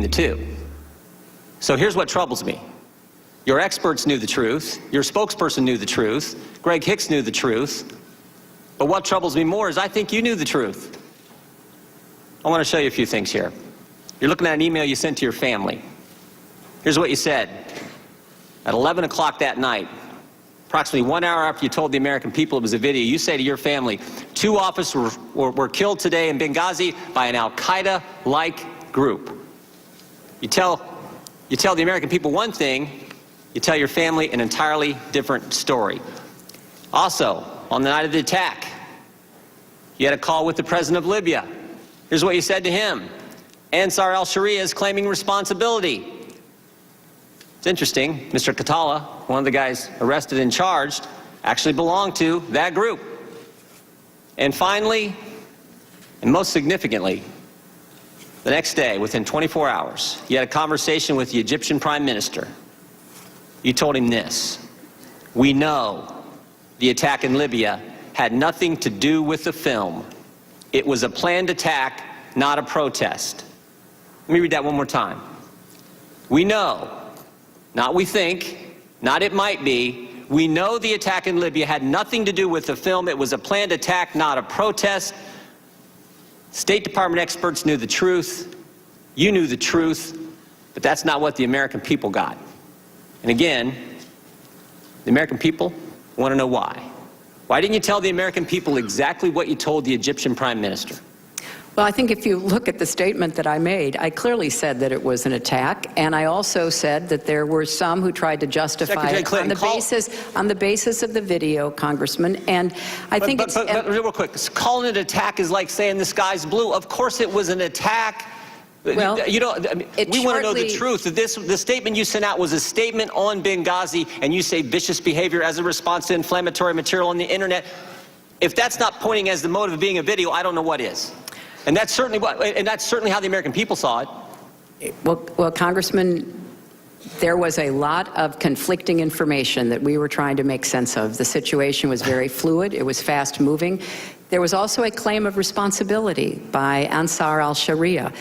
between the two. So here's what troubles me. Your experts knew the truth. Your spokesperson knew the truth. Greg Hicks knew the truth. But what troubles me more is I think you knew the truth. I want to show you a few things here. You're looking at an email you sent to your family. Here's what you said. At 11 o'clock that night, approximately 1 hour after you told the American people it was a video, you say to your family, 2 officers were killed today in Benghazi by an al-Qaeda-like group. You tell the American people one thing, you tell your family an entirely different story. Also, on the night of the attack, you had a call with the president of Libya. Here's what you said to him. Ansar al-Sharia is claiming responsibility. It's interesting, Mr. Katala, one of the guys arrested and charged, actually belonged to that group. And finally, and most significantly, the next day, within 24 hours, you had a conversation with the Egyptian Prime Minister. You told him this: we know the attack in Libya had nothing to do with the film. It was a planned attack, not a protest. Let me read that one more time. We know, not we think, not it might be, we know the attack in Libya had nothing to do with the film. It was a planned attack, not a protest. State Department experts knew the truth. You knew the truth, but that's not what the American people got. And again, the American people want to know why. Why didn't you tell the American people exactly what you told the Egyptian Prime Minister? Well, I think if you look at the statement that I made, I clearly said that it was an attack, and I also said that there were some who tried to justify it on the basis of the video, Congressman. And I think but real quick, calling it an attack is like saying the sky's blue. Of course, it was an attack. Well, we want to know the truth. The statement you sent out was a statement on Benghazi, and you say vicious behavior as a response to inflammatory material on the internet. If that's not pointing as the motive of being a video, I don't know what is. And that's certainly how the American people saw it. Well, Congressman, there was a lot of conflicting information that we were trying to make sense of. The situation was very fluid. It was fast moving. There was also a claim of responsibility by Ansar al-Sharia.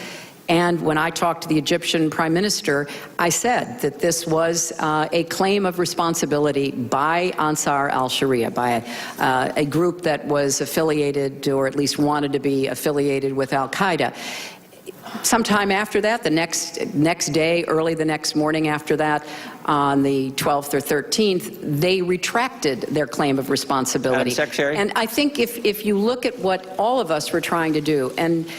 And when I talked to the Egyptian Prime Minister, I said that this was a claim of responsibility by Ansar al-Sharia, by a group that was affiliated, or at least wanted to be affiliated with al-Qaeda. Sometime after that, the next day, early the next morning after that, on the 12th or 13th, they retracted their claim of responsibility. Madam Secretary? And I think if you look at what all of us were trying to do, and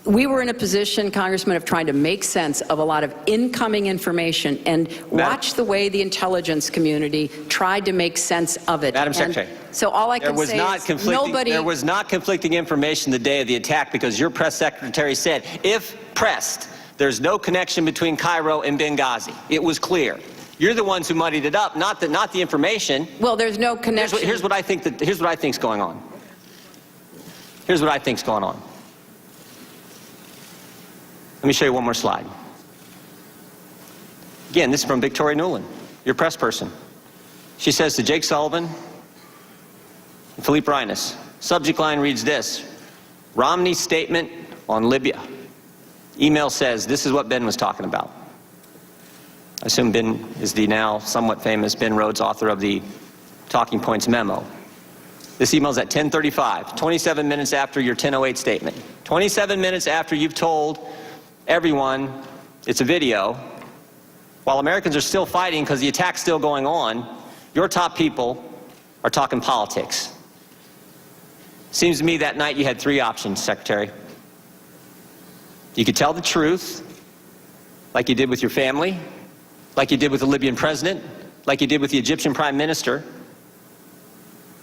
we were in a position, Congressman, of trying to make sense of a lot of incoming information and watch the way the intelligence community tried to make sense of it. Madam Secretary, so all I can say is nobody... There was not conflicting information the day of the attack because your press secretary said, if pressed, there's no connection between Cairo and Benghazi. It was clear. You're the ones who muddied it up, not the information. Well, there's no connection. Here's what I think's going on. Here's what I think's going on. Let me show you one more slide. Again, this is from Victoria Nuland, your press person. She says to Jake Sullivan and Philippe Reines, subject line reads this: Romney's statement on Libya. Email says, this is what Ben was talking about. I assume Ben is the now somewhat famous Ben Rhodes, author of the Talking Points memo. This email's at 10:35, 27 minutes after your 10:08 statement. 27 minutes after you've told everyone it's a video, while Americans are still fighting because the attack's still going on, your top people are talking politics. Seems to me that night you had 3 options, Secretary. You could tell the truth, like you did with your family, like you did with the Libyan president, like you did with the Egyptian Prime Minister.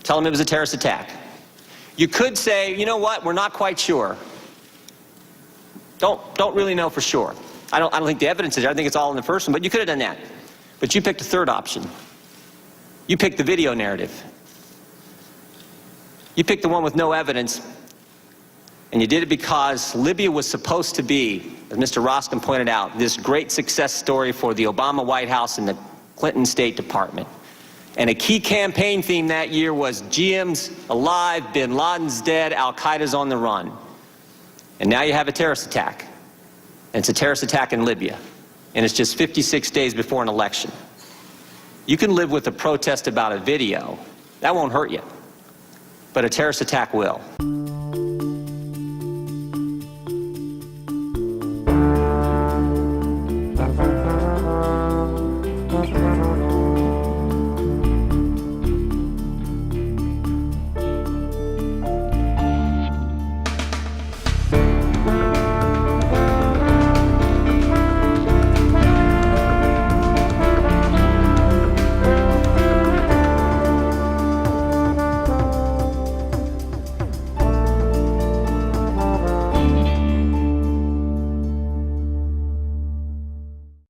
Tell them it was a terrorist attack. You could say, you know what, we're not quite sure. Don't really know for sure. I don't think the evidence is there. I think it's all in the first one, but you could have done that. But you picked a third option. You picked the video narrative. You picked the one with no evidence, and you did it because Libya was supposed to be, as Mr. Roskin pointed out, this great success story for the Obama White House and the Clinton State Department. And a key campaign theme that year was GM's alive, bin Laden's dead, al-Qaeda's on the run. And now you have a terrorist attack. and it's a terrorist attack in Libya, and it's just 56 days before an election. You can live with a protest about a video. That won't hurt you. But a terrorist attack will.